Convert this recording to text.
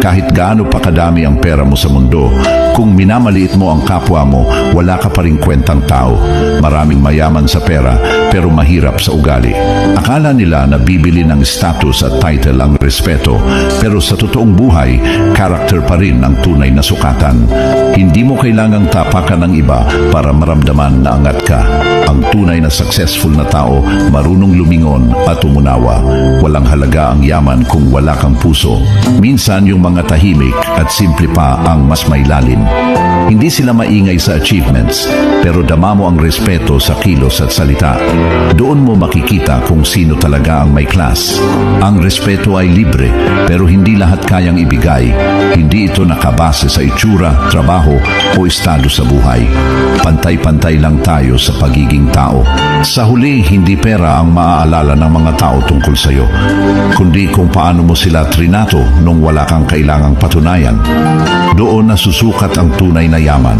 Kahit gaano pa kadami ang pera mo sa mundo, kung minamaliit mo ang kapwa mo, wala ka pa ring kwentang tao. Maraming mayaman sa pera, pero mahirap sa ugali. Akala nila na bibili ng status at title ang respeto, pero sa totoong buhay, character pa rin ang tunay na sukatan. Hindi mo kailangang tapakan ng iba para maramdaman na angat ka. Ang tunay na successful na tao, marunong lumingon at umunawa. Walang halaga ang yaman kung wala kang puso. Minsan yung mga tahimik at simple pa ang mas may lalim. Hindi sila maingay sa achievements, pero dama mo ang respeto sa kilos at salita. Doon mo makikita kung sino talaga ang may class. Ang respeto ay libre, pero hindi lahat kayang ibigay. Hindi ito nakabase sa itsura, trabaho o estado sa buhay. Pantay-pantay lang tayo sa pagiging tao. Sa huli, hindi pera ang maaalala ng mga tao tungkol sa iyo, kundi kung paano mo sila trinato nung wala kang kailangang patunayan. Doon nasusukat ang tunay na yaman.